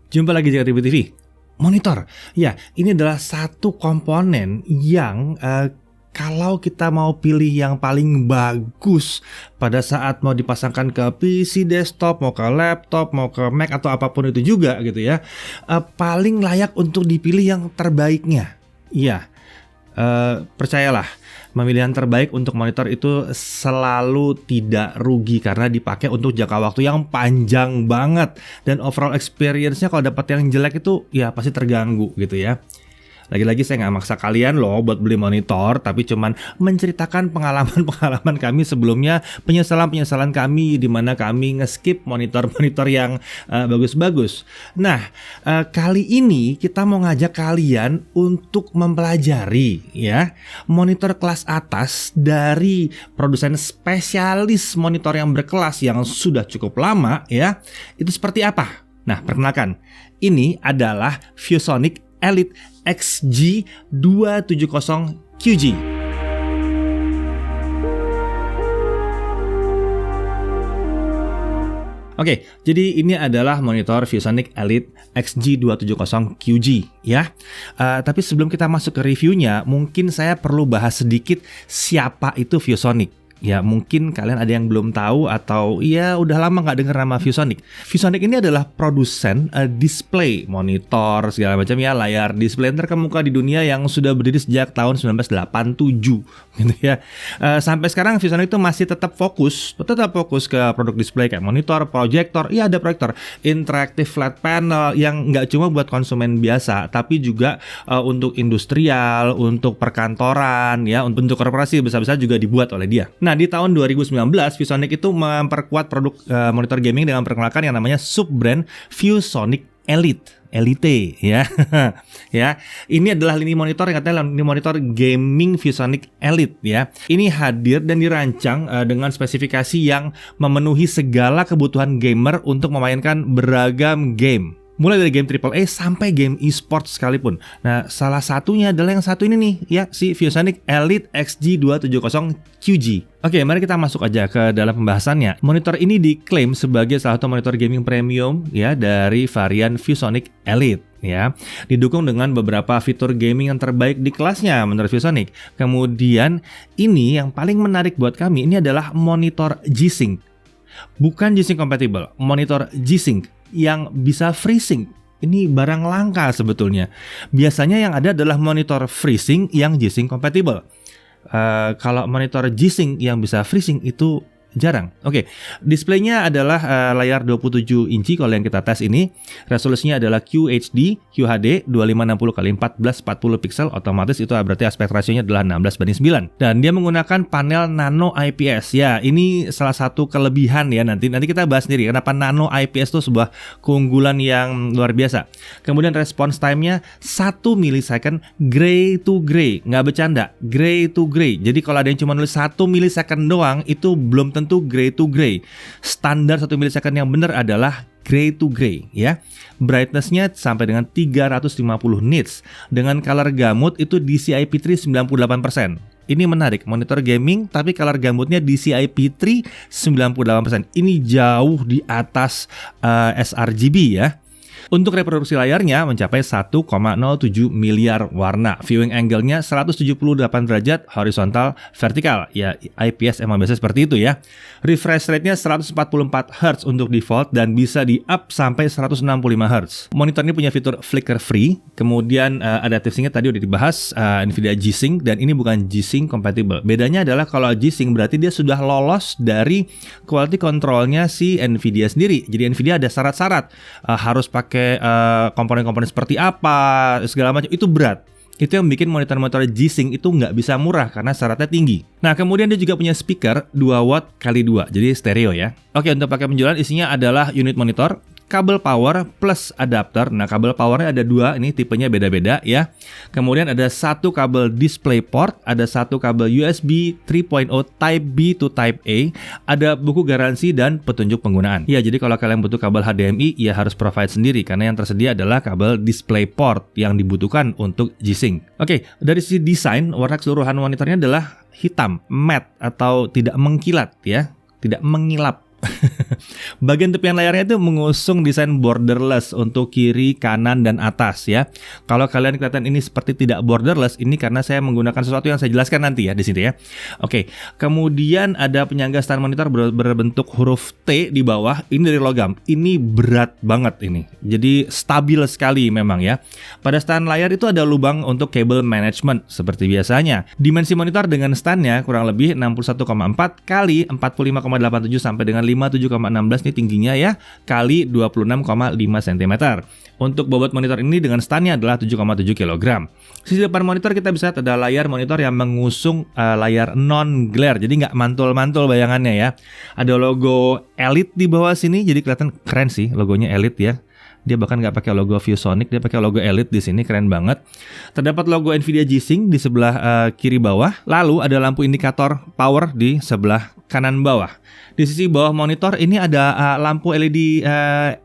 Jumpa lagi di Tribun TV. Monitor, ya ini adalah satu komponen yang kalau kita mau pilih yang paling bagus pada saat mau dipasangkan ke PC desktop, mau ke laptop, mau ke Mac atau apapun itu juga gitu ya, paling layak untuk dipilih yang terbaiknya. Iya, percayalah, memilih yang terbaik untuk monitor itu selalu tidak rugi karena dipakai untuk jangka waktu yang panjang banget, dan overall experience-nya kalau dapat yang jelek itu ya pasti terganggu gitu ya. Lagi-lagi saya nggak maksa kalian loh buat beli monitor, tapi cuman menceritakan pengalaman-pengalaman kami sebelumnya, penyesalan-penyesalan kami di mana kami nge-skip monitor-monitor yang bagus-bagus. Nah, kali ini kita mau ngajak kalian untuk mempelajari ya monitor kelas atas dari produsen spesialis monitor yang berkelas yang sudah cukup lama ya. Itu seperti apa? Nah, perkenalkan, ini adalah ViewSonic Elite XG270QG. Oke, jadi ini adalah monitor ViewSonic Elite XG270QG ya. Tapi sebelum kita masuk ke reviewnya, mungkin saya perlu bahas sedikit siapa itu ViewSonic. Ya mungkin kalian ada yang belum tahu atau ya udah lama nggak dengar nama ViewSonic. ViewSonic ini adalah produsen display, monitor, segala macam ya, layar display terkemuka di dunia yang sudah berdiri sejak tahun 1987 gitu ya. Sampai sekarang ViewSonic itu masih tetap fokus ke produk display kayak monitor, proyektor, ya ada proyektor, interactive flat panel yang nggak cuma buat konsumen biasa, tapi juga untuk industrial, untuk perkantoran ya, untuk korporasi besar-besar juga dibuat oleh dia. Nah, di tahun 2019, ViewSonic itu memperkuat produk monitor gaming dengan memperkenalkan yang namanya sub-brand ViewSonic Elite ya. Ya, ini adalah lini monitor yang katanya lini monitor gaming ViewSonic Elite ya. Ini hadir dan dirancang dengan spesifikasi yang memenuhi segala kebutuhan gamer untuk memainkan beragam game. Mulai dari game AAA sampai game e-sport sekalipun. Nah, salah satunya adalah yang satu ini nih, ya, si ViewSonic Elite XG270QG. Oke, mari kita masuk aja ke dalam pembahasannya. Monitor ini diklaim sebagai salah satu monitor gaming premium ya dari varian ViewSonic Elite ya. Didukung dengan beberapa fitur gaming yang terbaik di kelasnya menurut ViewSonic. Kemudian ini yang paling menarik buat kami, ini adalah monitor G-Sync. Bukan G-Sync compatible, monitor G-Sync yang bisa FreeSync. Ini barang langka sebetulnya. Biasanya yang ada adalah monitor FreeSync yang G-Sync compatible. Kalau monitor G-Sync yang bisa FreeSync itu jarang. Oke, displaynya adalah layar 27 inci kalau yang kita tes ini. Resolusinya adalah QHD 2560x1440 pixel. Otomatis itu berarti aspek rasionya adalah 16:9. Dan dia menggunakan panel nano IPS. Ya, ini salah satu kelebihan ya, nanti kita bahas sendiri kenapa nano IPS itu sebuah keunggulan yang luar biasa. Kemudian response time-nya 1 millisecond gray to gray. Nggak bercanda, gray to gray. Jadi kalau ada yang cuma nulis 1 millisecond doang, itu belum tentu gray to gray. Standar 1 millisecond yang benar adalah gray to gray ya. Brightness-nya sampai dengan 350 nits. Dengan color gamut itu DCI-P3 98%. Ini menarik, monitor gaming tapi color gamutnya DCI-P3 98%. Ini jauh di atas sRGB ya. Untuk reproduksi layarnya mencapai 1,07 miliar warna. Viewing angle-nya 178 derajat horizontal vertikal. Ya, IPS emang biasa seperti itu ya. Refresh rate-nya 144 Hz untuk default dan bisa di-up sampai 165 Hz. Monitor ini punya fitur flicker free. Kemudian adaptive sync-nya tadi udah dibahas, Nvidia G-Sync, dan ini bukan G-Sync compatible. Bedanya adalah kalau G-Sync berarti dia sudah lolos dari quality control-nya si Nvidia sendiri. Jadi Nvidia ada syarat-syarat, harus pakai komponen-komponen seperti apa, segala macam, itu berat. Itu yang bikin monitor-monitor G-Sync itu nggak bisa murah karena syaratnya tinggi. Nah, kemudian dia juga punya speaker 2 watt x 2, jadi stereo ya. Oke, untuk pakai penjualan isinya adalah unit monitor, kabel power plus adapter. Nah, kabel powernya ada 2, ini tipenya beda-beda ya. Kemudian ada 1 kabel display port, ada 1 kabel USB 3.0 Type B to Type A, ada buku garansi dan petunjuk penggunaan. Ya, jadi kalau kalian butuh kabel HDMI, ya harus provide sendiri karena yang tersedia adalah kabel display port yang dibutuhkan untuk G-Sync. Oke, dari sisi desain, warna keseluruhan monitornya adalah hitam, matte atau tidak mengkilat ya, tidak mengilap. Bagian tepian layarnya itu mengusung desain borderless untuk kiri, kanan, dan atas ya. Kalau kalian kelihatan ini seperti tidak borderless, ini karena saya menggunakan sesuatu yang saya jelaskan nanti ya di sini ya. Oke, kemudian ada penyangga stand monitor berbentuk huruf T di bawah. Ini dari logam. Ini berat banget ini. Jadi stabil sekali memang ya. Pada stand layar itu ada lubang untuk cable management seperti biasanya. Dimensi monitor dengan standnya kurang lebih 61,4 kali 45,87 sampai dengan 57,16 ini tingginya ya, kali 26,5 cm. Untuk bobot monitor ini dengan standnya adalah 7,7 kg. Sisi depan monitor kita bisa lihat ada layar monitor yang mengusung layar non-glare, jadi nggak mantul-mantul bayangannya ya. Ada logo Elite di bawah sini, jadi kelihatan keren sih logonya Elite ya. Dia bahkan nggak pakai logo ViewSonic, dia pakai logo Elite di sini, keren banget. Terdapat logo Nvidia G-Sync di sebelah kiri bawah. Lalu ada lampu indikator power di sebelah kanan bawah. Di sisi bawah monitor ini ada lampu LED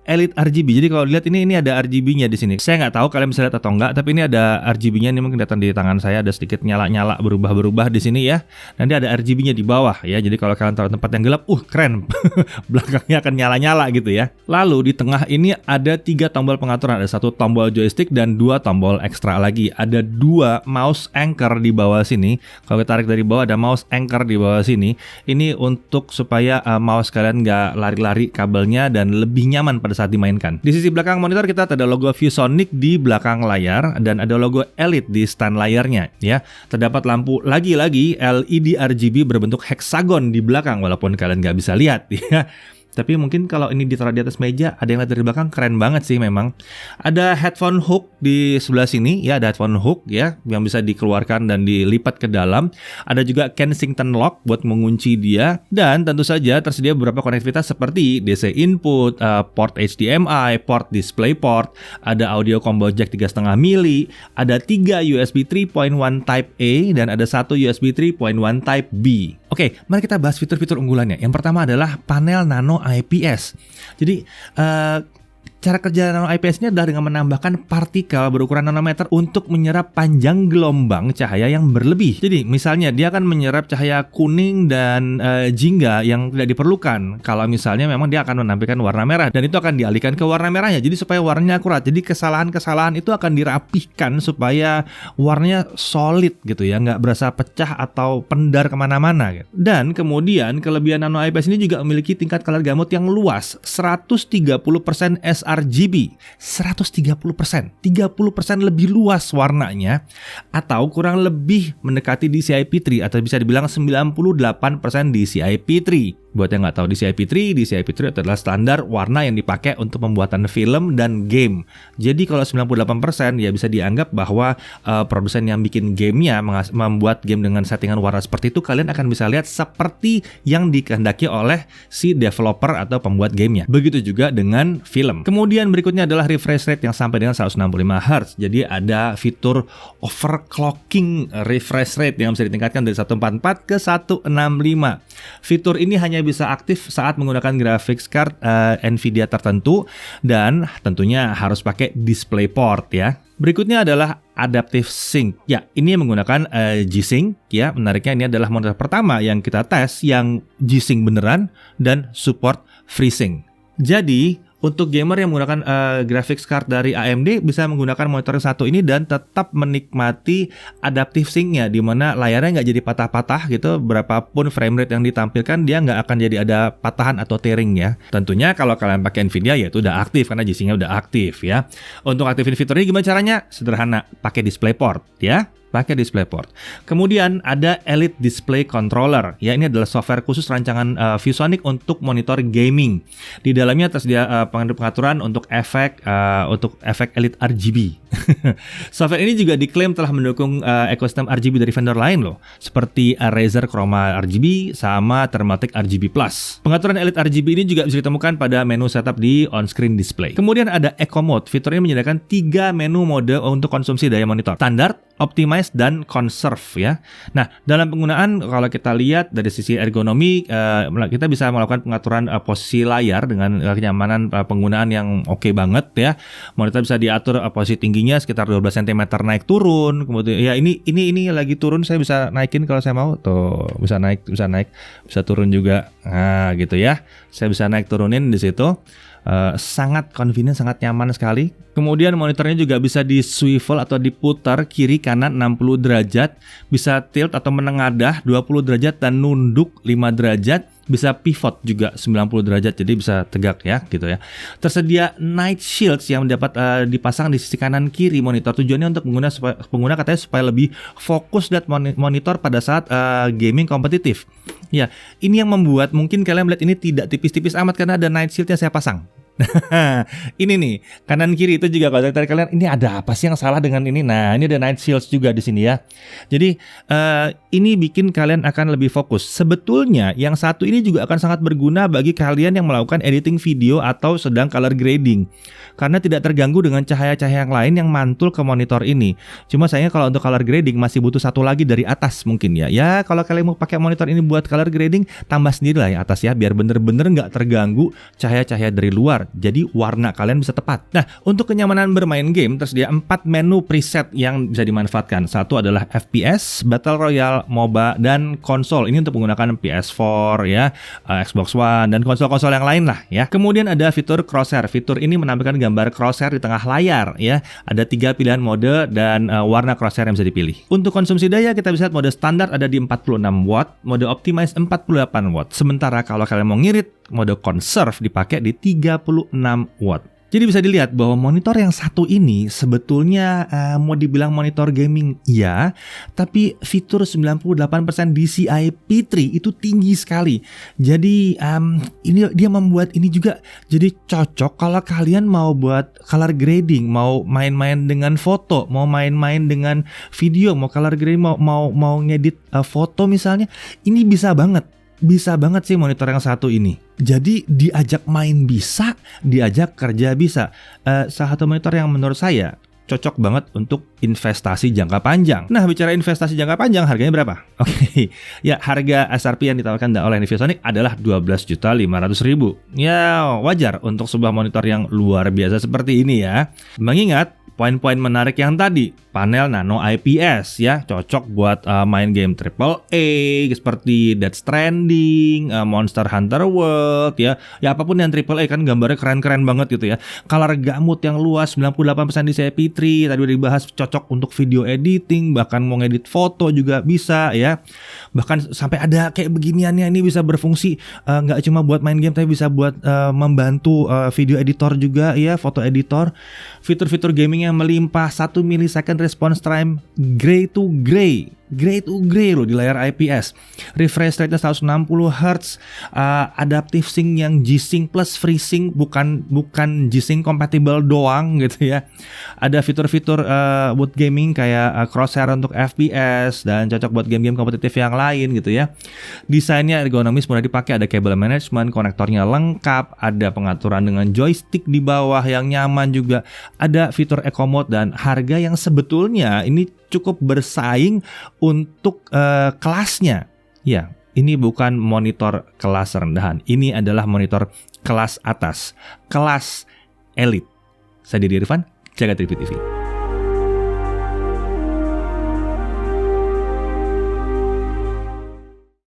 Elite RGB. Jadi kalau dilihat ini ada RGB-nya di sini. Saya nggak tahu kalian bisa lihat atau enggak, tapi ini ada RGB-nya. Ini mungkin kelihatan di tangan saya ada sedikit nyala-nyala, berubah-berubah di sini ya. Nanti ada RGB-nya di bawah ya. Jadi kalau kalian taruh tempat yang gelap, keren. Belakangnya akan nyala-nyala gitu ya. Lalu di tengah ini ada 3 tombol pengaturan. Ada 1 tombol joystick dan 2 tombol ekstra lagi. Ada 2 mouse anchor di bawah sini. Kalau kita tarik dari bawah ada mouse anchor di bawah sini. Ini untuk supaya mouse kalian nggak lari-lari kabelnya dan lebih nyaman pada saat dimainkan. Di sisi belakang monitor kita ada logo ViewSonic di belakang layar dan ada logo Elite di stand layarnya ya. Terdapat lampu lagi-lagi LED RGB berbentuk heksagon di belakang walaupun kalian nggak bisa lihat ya. Tapi mungkin kalau ini ditaruh di atas meja, ada yang lihat dari belakang, keren banget sih memang. Ada headphone hook di sebelah sini, ya ada headphone hook ya, yang bisa dikeluarkan dan dilipat ke dalam. Ada juga Kensington lock buat mengunci dia. Dan tentu saja tersedia beberapa konektivitas seperti DC input, port HDMI, port DisplayPort, ada audio combo jack 3,5 mili, ada 3 USB 3.1 Type A, dan ada 1 USB 3.1 Type B. Oke, mari kita bahas fitur-fitur unggulannya. Yang pertama adalah panel nano IPS. Jadi cara kerja nano IPS ini adalah dengan menambahkan partikel berukuran nanometer untuk menyerap panjang gelombang cahaya yang berlebih. Jadi misalnya dia akan menyerap cahaya kuning dan jingga yang tidak diperlukan. Kalau misalnya memang dia akan menampilkan warna merah dan itu akan dialihkan ke warna merahnya. Jadi supaya warnanya akurat. Jadi kesalahan-kesalahan itu akan dirapihkan supaya warnanya solid gitu ya, nggak berasa pecah atau pendar kemana-mana. Gitu. Dan kemudian kelebihan nano IPS ini juga memiliki tingkat color gamut yang luas, 130% sRGB, 130%, 30% lebih luas warnanya, atau kurang lebih mendekati DCI-P3 atau bisa dibilang 98% DCI-P3. Buat yang nggak tahu DCI-P3 adalah standar warna yang dipakai untuk pembuatan film dan game. Jadi kalau 98% ya bisa dianggap bahwa produsen yang bikin gamenya membuat game dengan settingan warna seperti itu, kalian akan bisa lihat seperti yang dikehendaki oleh si developer atau pembuat gamenya. Begitu juga dengan film. Kemudian berikutnya adalah refresh rate yang sampai dengan 165 Hz. Jadi ada fitur overclocking refresh rate yang bisa ditingkatkan dari 144 ke 165. Fitur ini hanya bisa aktif saat menggunakan graphics card Nvidia tertentu dan tentunya harus pakai DisplayPort ya. Berikutnya adalah Adaptive Sync. Ya, ini menggunakan G-Sync ya. Menariknya ini adalah monitor pertama yang kita tes yang G-Sync beneran dan support FreeSync. Jadi untuk gamer yang menggunakan graphics card dari AMD bisa menggunakan monitor yang satu ini dan tetap menikmati adaptive sync-nya, di mana layarnya nggak jadi patah-patah gitu, berapapun frame rate yang ditampilkan dia nggak akan jadi ada patahan atau tearing ya. Tentunya kalau kalian pakai Nvidia ya itu udah aktif karena G-Sync-nya udah aktif ya. Untuk aktifin fitur ini gimana caranya? Sederhana, pakai DisplayPort ya. Pakai DisplayPort. Kemudian ada Elite Display Controller. Ya, ini adalah software khusus rancangan ViewSonic untuk monitor gaming. Di dalamnya tersedia pengaturan untuk efek Elite RGB. Software ini juga diklaim telah mendukung ekosistem RGB dari vendor lain loh, seperti Razer Chroma RGB sama Thermaltake RGB+. Pengaturan Elite RGB ini juga bisa ditemukan pada menu setup di on-screen display. Kemudian ada Eco Mode. Fitur ini menyediakan 3 menu mode untuk konsumsi daya monitor. Standar, optimize dan conserve ya. Nah, dalam penggunaan kalau kita lihat dari sisi ergonomi, kita bisa melakukan pengaturan posisi layar dengan kenyamanan penggunaan yang oke banget ya. Monitor bisa diatur posisi tingginya sekitar 12 cm naik turun. Kemudian ya ini lagi turun, saya bisa naikin kalau saya mau. Tuh, bisa naik, bisa turun juga. Nah, gitu ya. Saya bisa naik turunin di situ. Sangat convenient, sangat nyaman sekali. Kemudian monitornya juga bisa di swivel atau diputar kiri kanan 60 derajat, bisa tilt atau menengadah 20 derajat dan nunduk 5 derajat, bisa pivot juga 90 derajat, jadi bisa tegak ya gitu ya. Tersedia night shields yang dapat dipasang di sisi kanan kiri monitor. Tujuannya untuk pengguna katanya supaya lebih fokus dan monitor pada saat gaming kompetitif. Ya, ini yang membuat mungkin kalian melihat ini tidak tipis-tipis amat karena ada night shield yang saya pasang. Ini nih kanan kiri itu juga kalau dari kalian ini ada apa sih yang salah dengan ini? Nah, ini ada night shields juga di sini ya. Jadi ini bikin kalian akan lebih fokus. Sebetulnya yang satu ini juga akan sangat berguna bagi kalian yang melakukan editing video atau sedang color grading, karena tidak terganggu dengan cahaya-cahaya yang lain yang mantul ke monitor ini. Cuma sayangnya kalau untuk color grading masih butuh satu lagi dari atas mungkin ya. Ya kalau kalian mau pakai monitor ini buat color grading, tambah sendiri lah ya atas ya, biar bener-bener nggak terganggu cahaya-cahaya dari luar. Jadi warna kalian bisa tepat. Nah, untuk kenyamanan bermain game tersedia 4 menu preset yang bisa dimanfaatkan. Satu adalah FPS, Battle Royale, MOBA, dan konsol. Ini untuk menggunakan PS4 ya, Xbox One, dan konsol-konsol yang lain lah ya. Kemudian ada fitur crosshair. Fitur ini menampilkan gambar crosshair di tengah layar ya. Ada 3 pilihan mode dan warna crosshair yang bisa dipilih. Untuk konsumsi daya kita bisa lihat mode standar ada di 46 watt, mode optimize 48 watt. Sementara kalau kalian mau ngirit, mode conserve dipakai di 36 watt. Jadi bisa dilihat bahwa monitor yang satu ini sebetulnya mau dibilang monitor gaming ya, tapi fitur 98% DCI P3 itu tinggi sekali. Jadi ini dia membuat ini juga jadi cocok kalau kalian mau buat color grading, mau main-main dengan foto, mau main-main dengan video, mau color grading, mau ngedit foto misalnya, ini bisa banget. Bisa banget sih monitor yang satu ini. Jadi diajak main bisa, diajak kerja bisa. Salah satu monitor yang menurut saya cocok banget untuk investasi jangka panjang. Nah, bicara investasi jangka panjang, harganya berapa? Oke. Ya, harga SRP yang ditawarkan oleh ViewSonic adalah 12.500.000. Ya, wajar untuk sebuah monitor yang luar biasa seperti ini ya. Mengingat poin-poin menarik yang tadi, panel nano IPS ya, cocok buat main game AAA seperti Death Stranding, Monster Hunter World ya apapun yang AAA kan gambarnya keren-keren banget gitu ya. Color gamut yang luas 98% DCI P3 tadi udah dibahas, cocok untuk video editing, bahkan mau ngedit foto juga bisa ya. Bahkan sampai ada kayak beginiannya, ini bisa berfungsi nggak cuma buat main game tapi bisa buat membantu video editor juga ya, foto editor. Fitur-fitur gaming yang melimpah, 1 millisecond response time, gray to gray loh di layar IPS. Refresh rate-nya 160 Hz, adaptive sync yang G-Sync plus FreeSync, bukan G-Sync compatible doang gitu ya. Ada fitur-fitur buat gaming kayak crosshair untuk FPS dan cocok buat game-game kompetitif yang lain gitu ya. Desainnya ergonomis, mudah dipakai, ada cable management, konektornya lengkap, ada pengaturan dengan joystick di bawah yang nyaman juga, ada fitur eco mode, dan harga yang sebetulnya ini cukup bersaing untuk kelasnya. Ya, ini bukan monitor kelas rendahan. Ini adalah monitor kelas atas, kelas elit. Saya Didi Irfan, jaga TV TV.